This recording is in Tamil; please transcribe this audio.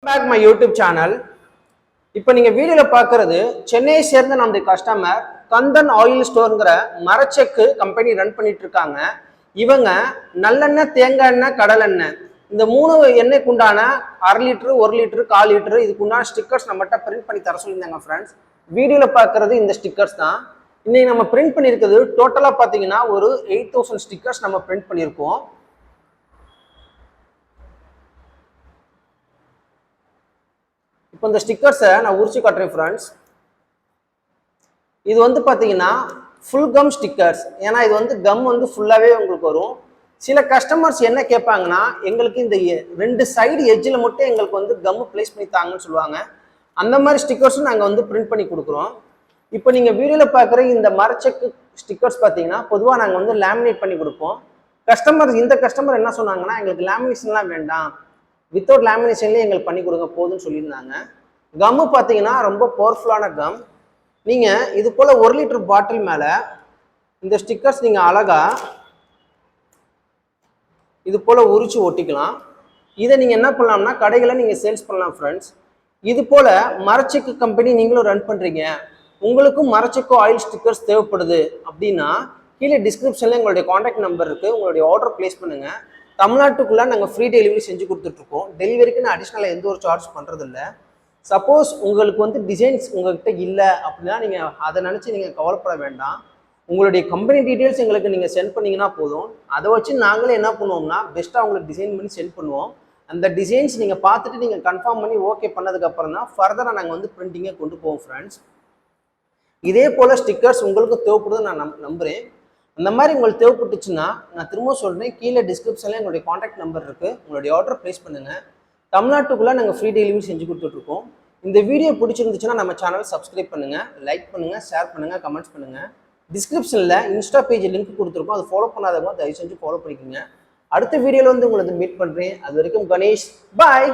Back my YouTube channel. இப்போ நீங்கள் வீடியோவில் பார்க்குறது சென்னையை சேர்ந்த நம்முடைய கஸ்டமர் கந்தன் ஆயில் ஸ்டோருங்கிற மரச்செக்கு கம்பெனி ரன் பண்ணிட்டு இருக்காங்க. இவங்க நல்லெண்ணெய், தேங்காய் எண்ணெய், கடல் எண்ணெய் இந்த 3 எண்ணெய்க்கு உண்டான 1/2 லிட்டரு, 1 லிட்டரு, 1/4 லிட்டரு இதுக்கு உண்டான ஸ்டிக்கர்ஸ் நம்மகிட்ட பிரிண்ட் பண்ணி தர சொல்லியிருந்தாங்க ஃப்ரெண்ட்ஸ். வீடியோவில் பார்க்குறது இந்த ஸ்டிக்கர்ஸ் தான். இன்னைக்கு நம்ம பிரிண்ட் பண்ணியிருக்கிறது டோட்டலாக பார்த்தீங்கன்னா ஒரு 8000 ஸ்டிக்கர்ஸ் நம்ம பிரிண்ட் பண்ணியிருக்கோம். இப்போ இந்த ஸ்டிக்கர்ஸை நான் உரிச்சு காட்டுறேன் ஃப்ரெண்ட்ஸ். இது வந்து பார்த்தீங்கன்னா ஃபுல் கம் ஸ்டிக்கர்ஸ். ஏன்னா இது வந்து கம் வந்து ஃபுல்லாகவே உங்களுக்கு வரும். சில கஸ்டமர்ஸ் என்ன கேட்பாங்கன்னா, எங்களுக்கு இந்த 2 சைடு எட்ஜில் மட்டும் எங்களுக்கு வந்து கம் பிளேஸ் பண்ணி தாங்கன்னு சொல்லுவாங்க. அந்த மாதிரி ஸ்டிக்கர்ஸும் நாங்கள் வந்து பிரிண்ட் பண்ணி கொடுக்குறோம். இப்போ நீங்கள் வீடியோவில் பார்க்குற இந்த மரச்செக்கு ஸ்டிக்கர்ஸ் பார்த்தீங்கன்னா பொதுவாக நாங்கள் வந்து லேமினேட் பண்ணி கொடுப்போம். இந்த கஸ்டமர் என்ன சொன்னாங்கன்னா, எங்களுக்கு லேமினேஷன்லாம் வேண்டாம், வித்தவுட் லேமினேஷன்லேயே எங்களுக்கு பண்ணி கொடுங்க போதுன்னு சொல்லியிருந்தாங்க. கம்மு பார்த்தீங்கன்னா ரொம்ப பவர்ஃபுல்லான கம். நீங்கள் இது போல் 1 லிட்டர் பாட்டில் மேலே இந்த ஸ்டிக்கர்ஸ் நீங்கள் அழகாக இது போல் உரிச்சு ஒட்டிக்கலாம். இதை நீங்கள் என்ன பண்ணலாம்னா கடைகளை நீங்கள் சேல்ஸ் பண்ணலாம் ஃப்ரெண்ட்ஸ். இது போல் மரச்செக்கு கம்பெனி நீங்களும் ரன் பண்ணுறீங்க, உங்களுக்கும் மரச்செக்கு ஆயில் ஸ்டிக்கர்ஸ் தேவைப்படுது அப்படின்னா கீழே டிஸ்கிரிப்ஷனில் எங்களுடைய காண்டாக்ட் நம்பர் இருக்குது. உங்களுடைய ஆர்டர் பிளேஸ் பண்ணுங்கள். தமிழ்நாட்டுக்குள்ளே நாங்கள் ஃப்ரீ டெலிவரி செஞ்சு கொடுத்துட்ருக்கோம். டெலிவரிக்குன்னு அடிஷ்னலாக எந்த ஒரு சார்ஜ் பண்ணுறதில்ல. சப்போஸ் உங்களுக்கு வந்து டிசைன்ஸ் உங்கள்கிட்ட இல்லை அப்படின்னா நீங்கள் அதை நினச்சி நீங்கள் கவலைப்பட வேண்டாம். உங்களுடைய கம்பெனி டீட்டெயில்ஸ் எங்களுக்கு நீங்கள் சென்ட் பண்ணிங்கன்னா போதும். அதை வச்சு நாங்களே என்ன பண்ணுவோம்னா பெஸ்ட்டாக உங்களுக்கு டிசைன் பண்ணி சென்ட் பண்ணுவோம். அந்த டிசைன்ஸ் நீங்கள் பார்த்துட்டு நீங்கள் கன்ஃபார்ம் பண்ணி ஓகே பண்ணதுக்கப்புறம் தான் ஃபர்தராக நாங்கள் வந்து பிரிண்டிங்கை கொண்டு போவோம் ஃப்ரெண்ட்ஸ். இதே போல் ஸ்டிக்கர்ஸ் உங்களுக்கு தேவைப்படுதுன்னு நான் நம்புகிறேன். அந்த மாதிரி உங்களுக்கு தேவைப்பட்டுச்சுன்னா நான் திரும்ப சொல்கிறேன், கீழே டிஸ்கிரிப்ஷனில் எங்களுடைய காண்டாக்ட் நம்பர் இருக்குது. உங்களுடைய ஆர்டர் ப்ளேஸ் பண்ணுங்கள். தமிழ்நாட்டுக்குள்ளே நாங்கள் ஃப்ரீ டெலிவரி செஞ்சு கொடுத்துட்ருக்கோம். இந்த வீடியோ பிடிச்சிருந்துச்சுன்னா நம்ம சேனல் சப்ஸ்கிரைப் பண்ணுங்கள், லைக் பண்ணுங்கள், ஷேர் பண்ணுங்கள், கமெண்ட்ஸ் பண்ணுங்கள். டிஸ்கிரிப்ஷனில் இன்ஸ்டா பேஜ் லிங்க் கொடுத்துருக்கோம். அதை ஃபாலோ பண்ணாதவங்க தயவு செஞ்சு ஃபாலோ பண்ணிக்கோங்க. அடுத்த வீடியோவில் வந்து உங்களை மீட் பண்ணுறேன். அது வரைக்கும் கணேஷ், பாய்.